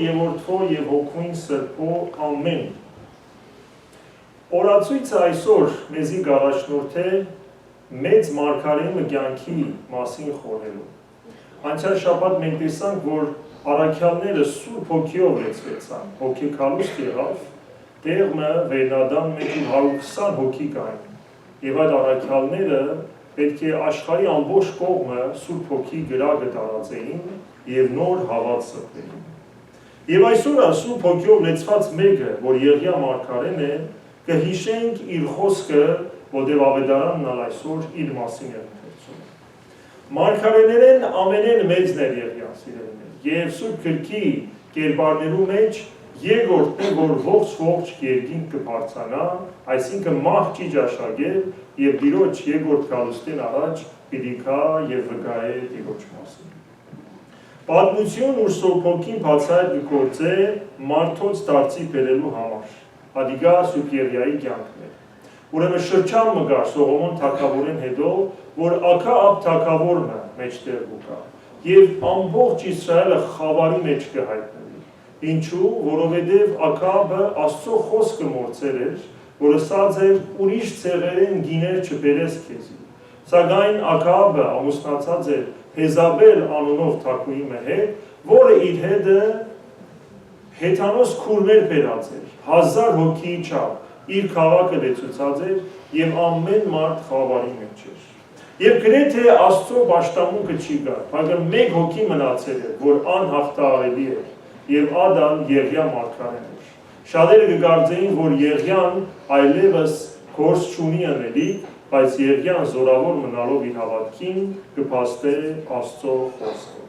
եւ Որդվո եւ Հոգուին Սրբո ամեն։ Օրացույցը այսօր մեզի գարաշնորհ է մեծ մարգարեի կյանքի մասին խորելու։ Անցյալ շաբաթ մենք տեսանք, որ առաքյալները Սուրբ Հոգիով լեցվեցան, հոգեկալուստ եղավ, տեղը վերնադան մեջ 120 հոգի կային, եւ այդ առաքյալները պետք է աշխարհի ամբողջ կողմը Սուրբ Հոգի գրագը տարածեին եւ նոր հավատ սրբեին։ Եվ այսօր Սուրբ Հոգիով լեցված մեկը, որ Եղիա մարգարեն է, կհիշենք իր խոսքը, որտեղ ավետարանն այսօր իր մասին է ընթերցում։ Մարգարեներեն ամենեն մեծն էր Եղիան, սիրելիներ, եւ Սուրբ Գրքի կերպարներու մեջ երկրորդն է, որ ողջ երկինք կբարձրանա, այսինքն մահ չի ճաշակել եւ Տիրոջ երկրորդ գալուստին առաջ պիտի գա եւ վկայ Տիրոջ մասին։ Պատմություն ու Սուրբ Հոգին բացահայտ կգործե մարդոց դարձի բերելու համար։ Ադիգա Սուրբ Եղիայի կյանքն է։ Ուրեմն շրջան մը գար Սողոմոն թագավորեն հետո, որ Աքաբ թագավորը մեջտեղ կա եւ ամբողջ Իսրայելը խավարի մեջ կհայտնվի։ Ինչու, որովհետև Աքաբը Աստծո խոսքը մորցել էր, որ ասած էր ուրիշ ցեղերեն գիներ չբերես քեզի։ Սակայն Աքաբը ամուսնացած էր Հեզաբել անունով թագուհի հետ, որը իր հետը հեթանոս քուրմեր բերած էր, 1000 հոգի չափ, իր քաղաքը լեցուցած էր եւ ամեն մարդ խավարի մեջ էր։ Եվ գրեթե Աստծո պաշտամունքը չի գար, მაგრამ մեկ հոգի մնացել էր, որ անհաղթահարելի էր, եւ Ադան Եղիա մարգարեն էր։ Շատերը կգարձեին, որ Եղիան այլևս գործ չունի անելի, բայց Եղիան զորավոր մնալով իր հավատքին կփաստե Աստծո խոսքը։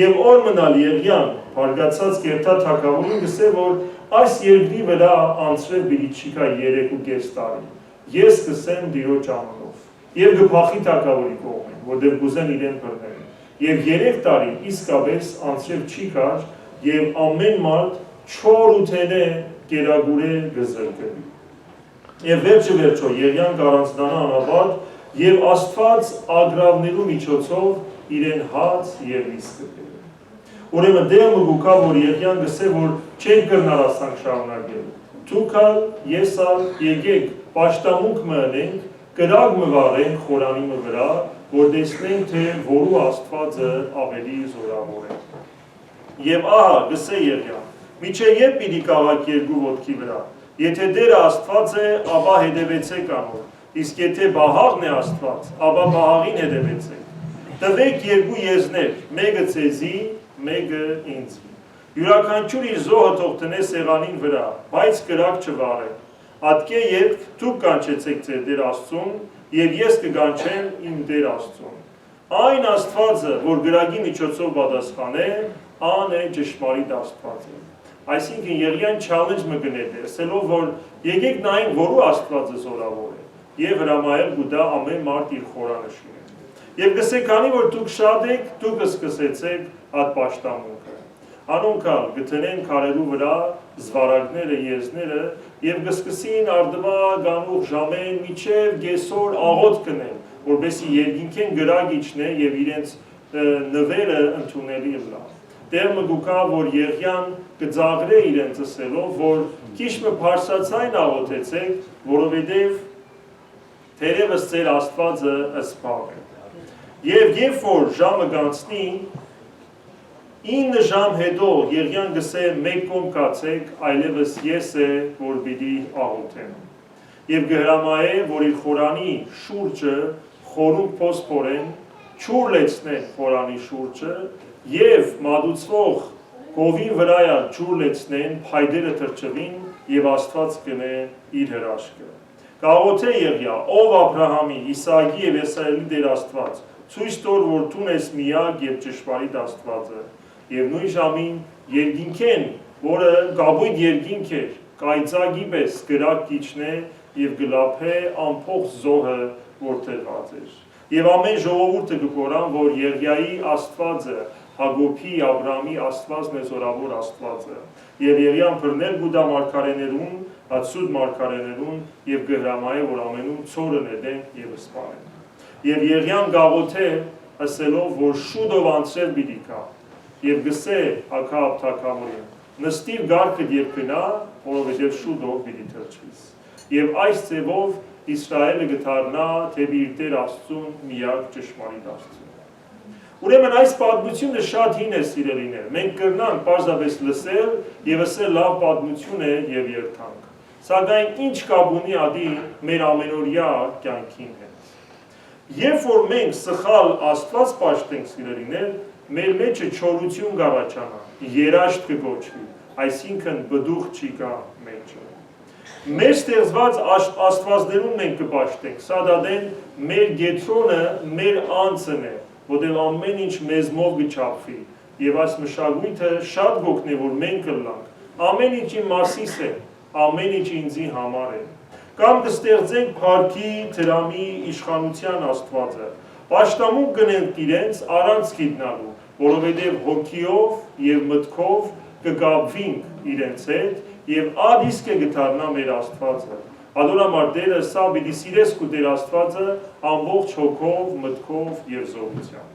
Եվ օր մնալ Եղիան բարգացած կերտա թագավորին գսե, որ այս երկրի վրա անցրել բիլիչիկա 3.5 տարի։ Ես կսեմ Տիրոջ անունով։ Եվ գփախի թագավորի կողմին, որտեղ կուզեն իրեն բռնել։ Եվ 3 տարի իսկապես անցրել չի կար, եւ ամեն մարդ 4 ութենե կերագուրե գզրկվի։ Եվ վերջը Եղիան կառանձնանա անապատ եւ Աստված ագրավներու միջոցով իրեն հաց եւ իսկ կբերե։ Ուրեմն դերը մգուկա, որ Եղիան գսե, որ չեն կրնարասանք շարունակել։ Թուքալ, եսալ, եկեք, պաշտամունք մնենք, կրակ մվարենք խորանի վրա, որ տեսնենք, թե որու Աստվածը ավելի զորավոր է։ Եվ ահա գսե Եղիան, միջև երբ պիտի կաղաք երկու ոտքի վրա, եթե դերը Աստված է, ապա հետևեցեք անոր, իսկ եթե Բահաղն է Աստված, ապա Բահաղին հետևեցեք։ Տվեք երկու եզներ, մեկը ցեզի, մեկը ինձ։ Յուրաքանչյուր իր զոհը թող տնե սեղանին վրա, բայց կրակ չվարե։ Ատկե երբ դուք կանչեցեք ձեր Տեր Աստծուն, եւ ես կկանչեմ իմ Տեր Աստծուն։ Այն Աստվածը, որ գրագի միջոցով պատասխանե, ան է ճշմարիտ Աստվածը։ Այսինքն Եղիան challenge մը գնել է, ասելով, որ եկեք նայենք, որու Աստվածը զորավոր է, եւ հրամայել գուտա ամեն մարդ իր խորանշին։ Եվ գսեք, քանի որ դուք շատ եք, դուք սկսեցեք այդ պաշտամունքը։ Անոնքալ գտնեն քարերու վրա զվարակները, եզները եւ գսկսին արդվա գանուղ ժամեն միջև գեսոր աղոտ կնեն, որբեսի երկինքեն գրագ իջնե եւ իրենց նվերը ընդունելի լա։ Դեր մգուկա, որ Եղիան կձաղրե իրենց ասելով, որ քիչը փարսացայն աղոթեցեք, որովհետեւ թերևս ձեր Աստվածը սփաղ է։ Եվ երբ որ ժամը գանցնի, 9 ժամ հետո Եղիան գսե մեկ կողմ կացեք, այլևս ես է, որ պիտի աղոթեմ։ Եվ գհրամայե, որ իր խորանի շուրջը խորունկ փոսփորեն, չուր լեցնեն խորանի շուրջը, եւ մատուցվող գովին վրայա ջուր լեցնեն, փայդերը թրջվին եւ Աստված կնե իր հրաշքը։ Կաղոթե Եղիա, ով Աբրահամի, Իսահակի եւ Եսայելի Տեր Աստված, ցույց տոր, որ դու ես միակ եւ ճշմարիտ Աստվածը, եւ նույն ժամին երկինքեն, որը գաբույտ երկինք էր, կայծակի պես գրակ կիչնե եւ գլափե ամփոխ զոհը, որ տրված էր։ Եվ ամեն ժողովուրդը կգորան, որ Եղիայի Աստվածը Հագոբի, Աբրամի Աստվածն է զորավոր Աստվածը։ Եվ Եղիան բռնել գուտա մարգարեներուն, ածուդ մարգարեներուն եւ գհրամայե, որ ամենում ծորը նետեն եւ սպանեն։ Եվ Եղիան գաղոթե ասելով, որ շուտով անցրել պիտի գա։ Եվ գսե Աքաբ թագավորին, նստիր գարքդ եւ գնա, որովհետեւ շուտով պիտի թրջվիս։ Եվ այս ձևով Իսրայելը գտարնա թեպի իր Տեր Աստծուն միակ ճշմարիտ Աստծուն։ Ուրեմն այս պատմությունը շատ հին է, սիրելիներ։ Մենք կրնանք պարզապես լսել եւ ասել լավ պատմություն է եւ երթանք։ Սակայն ինչ կապ ունի ադի մեր ամենօրյա կյանքին հետ։ Երբ որ մենք սխալ Աստված պաշտենք, սիրելիներ, մեր մեջը չորություն կառաջանա, երաշտ կգոչվի, այսինքն բդուղ չի գա մեջը։ Մեր ստեղծված աստվածներուն մենք կպաշտենք, սադադեն մեր գետրոնը, մեր անձն է, որտեղ ամեն ինչ մեզմով կչափվի, եւ այս մշակույթը շատ գոհն է, որ մենք կլանք, ամեն ինչի մասիս է, ամեն ինչ ինձի համար է, կամ կստեղծենք փառքի, դրամի, իշխանության Աստվածը, պաշտամուն կնենք իրենց առանց գիտնալու, որովհետև հոգիով եւ մտքով կգաբվենք իրենց հետ եւ ադիսկ է գտարնա մեր Աստվածը։ Ադորամար Տերը սա պիտի սիրես քու Տեր Աստվածը ամբողջ հոգով, մտքով եւ զորությամբ։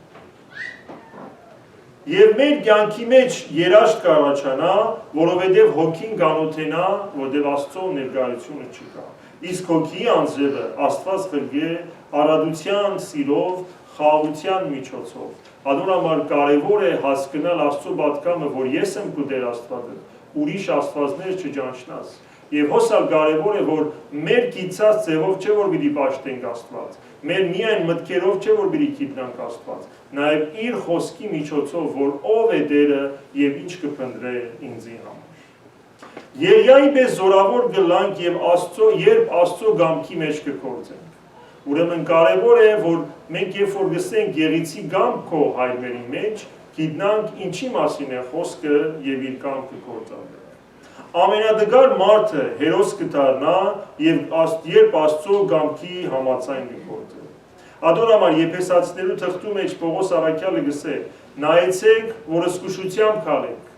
Եվ մեր կյանքի մեջ երաշտ կառաջանա, որովհետև հոգին գանոթենա, որտեղ Աստծո ներկայությունը չկա։ Իսկ հոգի անձրևը Աստված խրգե արադության, սիրով, խաղաղության միջոցով։ Ադորամար կարևոր է հասկանալ Աստծո պատկամը, որ ես եմ քու Տեր Աստվածը, ուրիշ աստվածներ չճանչնաս։ Եվ հոսալ կարևոր է, որ մեր գիծած ձևով չէ, որ պիտի պաշտենք Աստված, մեր միայն մտքերով չէ, որ պիտի գիտնանք Աստված, նաև իր խոսքի միջոցով, որ ով է Տերը եւ ինչ կփնտրե ինձի համար։ Երիայի պես զորավոր գլանք եւ երբ Աստծո գամքի մեջ կգործենք։ Ուրեմն կարևոր է, որ մենք երբ որ գսենք Եղիցի գամք քո հայրերի մեջ, գիտնանք ինչի մասին է խոսքը եւ իր կամքը գործադրել։ Ամենադգար մարդը հերոս կդառնա եւ երբ Աստծո գամքի համաձայն կգործի։ Ադորամար Եփեսացիներու թղթու մեջ Պողոս առաքյալը գսե. նայեցեք, որ զսկուշությամբ քալեք,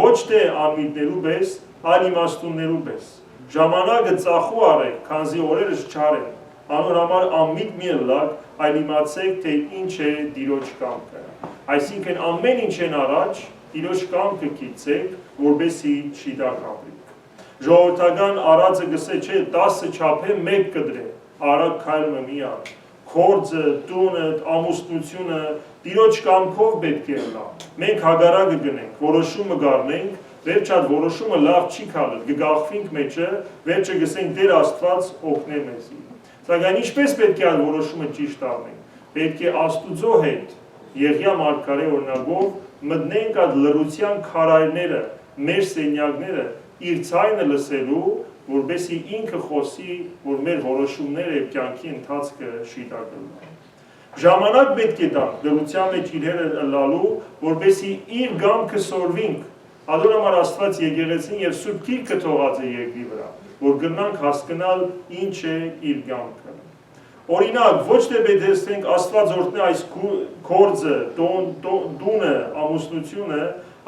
ոչ թե անմիտներու պես, այլ իմաստուններու պես։ Ժամանակը ծախու արեք, քանզի օրերս չար են։ Անորամար անմիտ մի ըլլակ, այլ իմացեք, թե ինչ է Տիրոջ կամքը։ Այսինքն ամեն ինչեն առաջ Տիրոջ կամքը գիտեք, որպեսզի շիտակ ապրեք։ Ժողովրդական արածը գսե չէ 10 չափե 1 կդրե, արագ քայլը մի ար։ Քորձը, տունը, ամուսնությունը Տիրոջ կամքով պետք է լա։ Մենք հագարակը գնենք, որոշումը գառնենք, վերջად որոշումը լավ չի քալել, կգաղթվենք մեջը, վերջը գսենք Տեր Աստված օգնե մեզի։ Սակայն ինչպես պետք է այդ որոշումը ճիշտ առնենք։ Պետք է Աստուծո հետ Եղիա մարգարե օրինակով մտնենք այդ լռության քարայրները, մեր սենյակները իր ցայնը լսելու, որպեսզի ինքը խոսի, որ մեր որոշումները եւ կյանքի ընթացքը շիտակ լինեն։ Ժամանակ պետք է տանք լռության մեջ իրերը լալու, որպեսզի իր գամքը սորվենք։ Ադորամար Աստված եկեղեցին եւ Սուրբ Գիրքը թողած է երկրի վրա, որ գնանք հասկանալ ինչ է իր գամքը։ Օրինակ, ոչ թե պետք է ասենք Աստված օրհնի այս գործը, տունը, ամուսնությունը,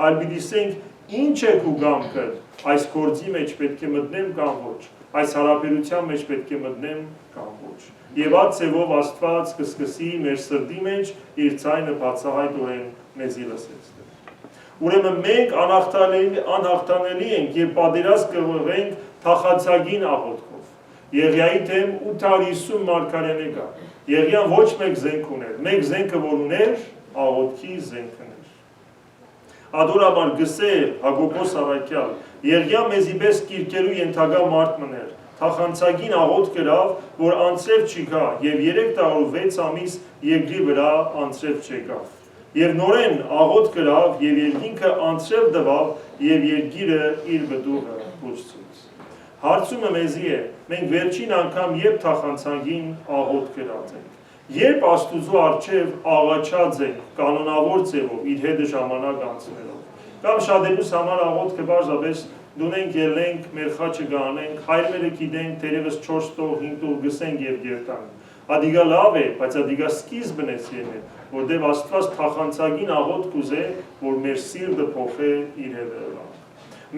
այլ պիտի ասենք ինչ է քու գամքը, այս գործի մեջ պետք է մտնեմ կամ ոչ, այս հարաբերության մեջ պետք է մտնեմ կամ ոչ։ Եվ այդ ձևով Աստված կսկսի մեր սրտի մեջ իր ցայնը բացահայտորեն մեզի լսեցնել։ Ուրեմն մենք անհաղթանելի ենք եւ պատերազմ կողենք թախածագին աղոթքով։ Եղիայի դեմ 850 մարգարեներ կա։ Եղիան ոչ մեկ զենք ուներ, մեկ զենքը որ ուներ, աղոթքի զենքն էր։ Ադորամար գսե Հակոբոս առաքյալ, Եղիան մեզի պես կիրկելու ենթակա մարդ մներ, թախանցագին աղոթ կրավ, որ անձրև չկա, եւ 306 ամիս երկրի վրա անձրև չեկավ։ Եվ նորեն աղոթ կրավ, եւ երկինքը անձրև տվավ, եւ երկիրը իր բդուղը փոխեց։ Հարցումը մեզի է, մենք վերջին անգամ երբ թախանցագին աղոթ կրած ենք, երբ Աստուծո առջև աղաչած ենք կանոնավոր ձևով իր հետ ժամանակ անցնելով, կամ շատերուս համար աղոթքը բարձրապես դունենք ելենք, մեր խաչը գանենք, հայրերը գիտենք, թերևս 4 տող, 5 տող գսենք եւ գերտանք։ Ադիգա լավ է, բայց ադիգա սկիզբն է սիրել, որտեղ Աստված թախանցագին աղոթ կուզե, որ մեր սիրտը փոխե իր հետևը։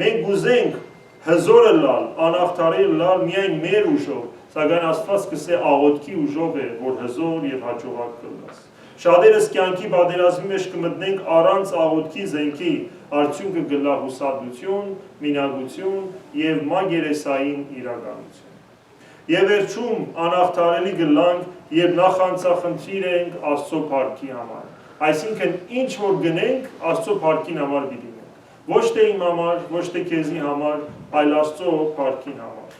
Մենք կուզենք հզորը լալ, անհաղթարի լալ միայն մեր ուժով, սակայն Աստված կսե աղոթքի ուժով է, որ հզոր եւ հաջողակ կլաս։ Շատերս կյանքի պատերազմի մեջ կմտնենք առանց աղոթքի զենքի, արդյունքը գլա հուսադրություն, մինագություն և մագերեսային իրականություն։ Եվ վերջում անախտարելի գլանք, երբ նախանցախնդիր ենք Աստծո փառքի համար։ Այսինքն ինչ որ գնենք, Աստծո փառքին համար պիտի գնենք։ Ոչ թե իմ համար, ոչ թե քեզի համար, այլ Աստծո փառքին համար։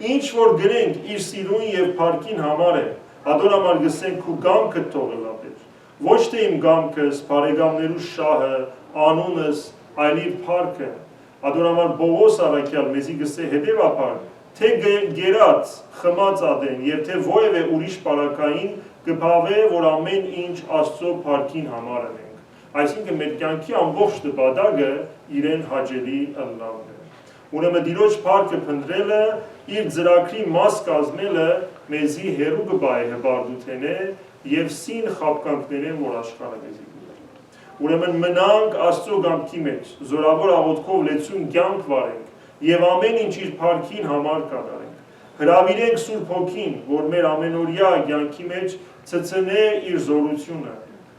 Ինչ որ գնենք իր սիրուն եւ փառքին համար է, ադոր համար գսենք քու գամքը թողելաբեր։ Ոչ թե իմ գամքս, բարեկամներու շահը, անունս, այլ իր փառքը։ Ադոր համար Պողոս առաքյալ մեզի գսե հետևաբար թե գերած, խմած ադեն և թե ովևէ ուրիշ պարակային կփավե, որ ամեն ինչ Աստծո փառքին համար ենք։ Այսինքն մեր կյանքի ամբողջ նպատակը իրեն հաճելի ըլլալն է։ Ուրեմն Տիրոջ փառքը փնտրելը, իր ծրագրի մաս կազմելը մեզի հեռու կբայ հպարտութենե և սին խաբկանքներեն, որ աշխարհը մեզի կուղի։ Ուրեմն մնանք Աստծո կամքի մեջ, զորավոր աղոթքով լեցուն կյանք վարենք և ամեն ինչ իր փառքին համար կատարենք։ Հրավիրենք Սուրբ Հոգին, որ մեր ամենօրյա կյանքի մեջ ցցնե իր զորությունը,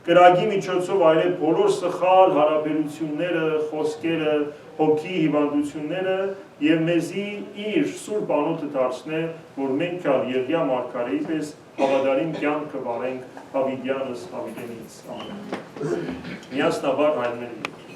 կրագի միջոցով այրե բոլոր սխալ հարաբերությունները, խոսքերը, հոգի հիվանդությունները և մեզի իր Սուրբ անոթը դարձնե, որ մենք ալ Եղիա մարգարեի պես հավատարիմ կյանք կվարենք Դավիթյանս Դավիթենից։ Միասնաբար հայտնենք։